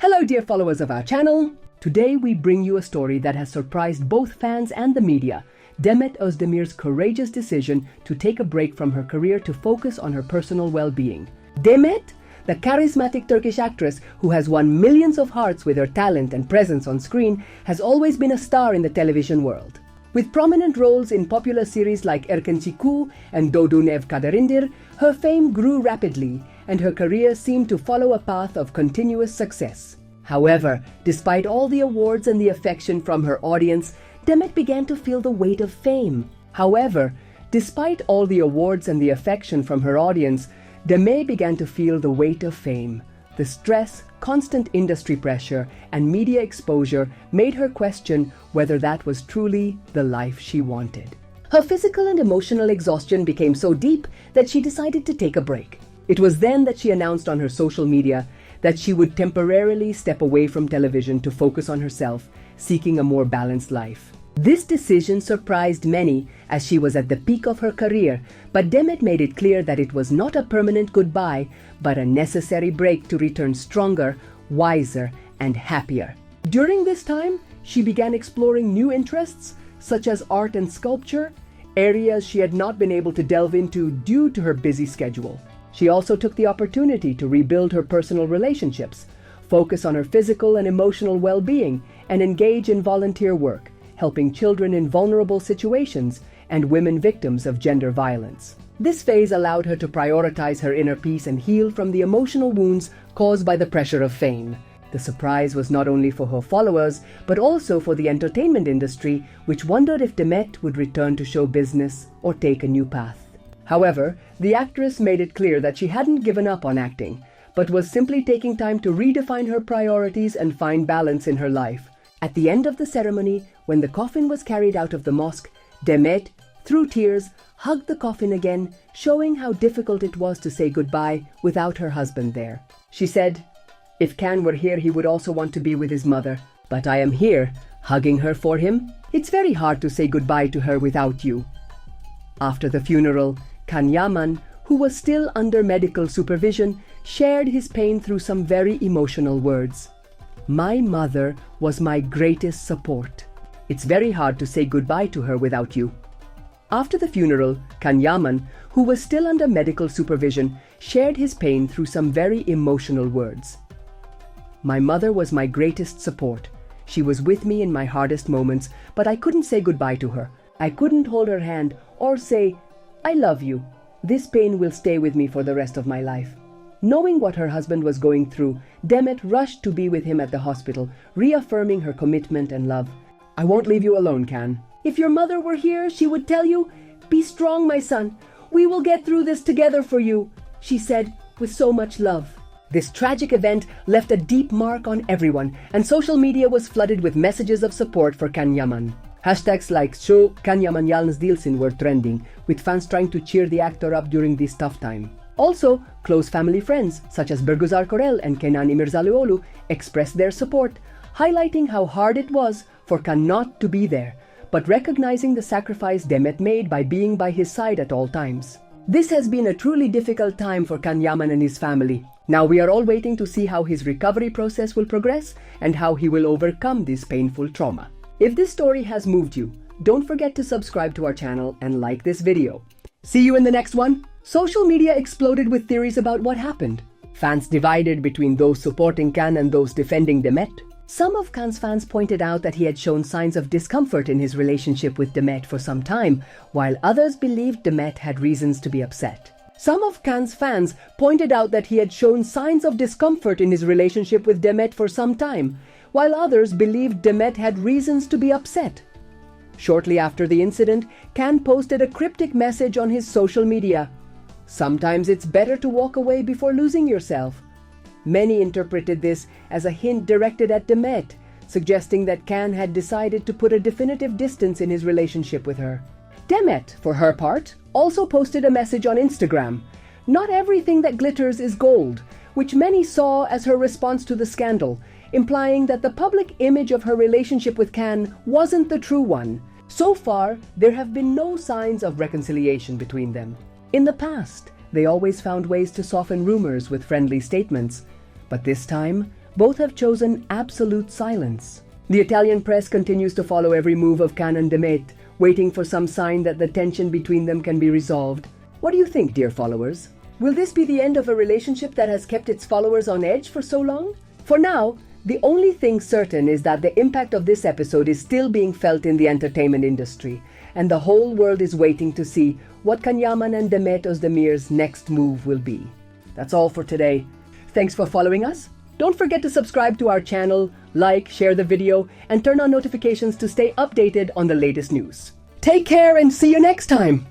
Hello dear followers of our channel. Today we bring you a story that has surprised both fans and the media. Demet Özdemir's courageous decision to take a break from her career to focus on her personal well-being. Demet, the charismatic Turkish actress who has won millions of hearts with her talent and presence on screen, has always been a star in the television world. With prominent roles in popular series like Erkenci and Dodun Ev Kaderindir, her fame grew rapidly and her career seemed to follow a path of continuous success. However, despite all the awards and the affection from her audience, Demet began to feel the weight of fame. The stress, constant industry pressure, and media exposure made her question whether that was truly the life she wanted. Her physical and emotional exhaustion became so deep that she decided to take a break. It was then that she announced on her social media that she would temporarily step away from television to focus on herself, seeking a more balanced life. This decision surprised many as she was at the peak of her career, but Demet made it clear that it was not a permanent goodbye, but a necessary break to return stronger, wiser, and happier. During this time, she began exploring new interests such as art and sculpture, areas she had not been able to delve into due to her busy schedule. She also took the opportunity to rebuild her personal relationships, focus on her physical and emotional well-being, and engage in volunteer work, helping children in vulnerable situations and women victims of gender violence. This phase allowed her to prioritize her inner peace and heal from the emotional wounds caused by the pressure of fame. The surprise was not only for her followers, but also for the entertainment industry, which wondered if Demet would return to show business or take a new path. However, the actress made it clear that she hadn't given up on acting, but was simply taking time to redefine her priorities and find balance in her life. At the end of the ceremony, when the coffin was carried out of the mosque, Demet, through tears, hugged the coffin again, showing how difficult it was to say goodbye without her husband there. She said, "If Can were here, he would also want to be with his mother, but I am here, hugging her for him. It's very hard to say goodbye to her without you." After the funeral, Yaman, who was still under medical supervision, shared his pain through some very emotional words. "My mother was my greatest support. It's very hard to say goodbye to her without you." After the funeral, Yaman, who was still under medical supervision, shared his pain through some very emotional words. "My mother was my greatest support. She was with me in my hardest moments, but I couldn't say goodbye to her. I couldn't hold her hand or say, 'I love you.' This pain will stay with me for the rest of my life." Knowing what her husband was going through, Demet rushed to be with him at the hospital, reaffirming her commitment and love. "I won't leave you alone, Can. If your mother were here, she would tell you, 'Be strong, my son. We will get through this together for you,'" she said with so much love. This tragic event left a deep mark on everyone, and social media was flooded with messages of support for Yaman. Hashtags like "Şu Yaman yalnız değilsin" were trending, with fans trying to cheer the actor up during this tough time. Also, close family friends such as Bergüzar Korel and Kenan İmirzalıoğlu expressed their support, highlighting how hard it was for Can not to be there, but recognizing the sacrifice Demet made by being by his side at all times. This has been a truly difficult time for Yaman and his family. Now we are all waiting to see how his recovery process will progress and how he will overcome this painful trauma. If this story has moved you, don't forget to subscribe to our channel and like this video. See you in the next one. Social media exploded with theories about what happened. Fans divided between those supporting Can and those defending Demet. Some of Can's fans pointed out that he had shown signs of discomfort in his relationship with Demet for some time, while others believed Demet had reasons to be upset. Some of Can's fans pointed out that he had shown signs of discomfort in his relationship with Demet for some time, while others believed Demet had reasons to be upset. Shortly after the incident, Can posted a cryptic message on his social media. "Sometimes it's better to walk away before losing yourself." Many interpreted this as a hint directed at Demet, suggesting that Can had decided to put a definitive distance in his relationship with her. Demet, for her part, also posted a message on Instagram. "Not everything that glitters is gold," which many saw as her response to the scandal, implying that the public image of her relationship with Can wasn't the true one. So far, there have been no signs of reconciliation between them. In the past, they always found ways to soften rumors with friendly statements, but this time, both have chosen absolute silence. The Italian press continues to follow every move of Can and Demet, waiting for some sign that the tension between them can be resolved. What do you think, dear followers? Will this be the end of a relationship that has kept its followers on edge for so long? For now, the only thing certain is that the impact of this episode is still being felt in the entertainment industry, and the whole world is waiting to see what can Yaman and Demet Özdemir's next move will be. That's all for today. Thanks for following us. Don't forget to subscribe to our channel, like, share the video, and turn on notifications to stay updated on the latest news. Take care and see you next time!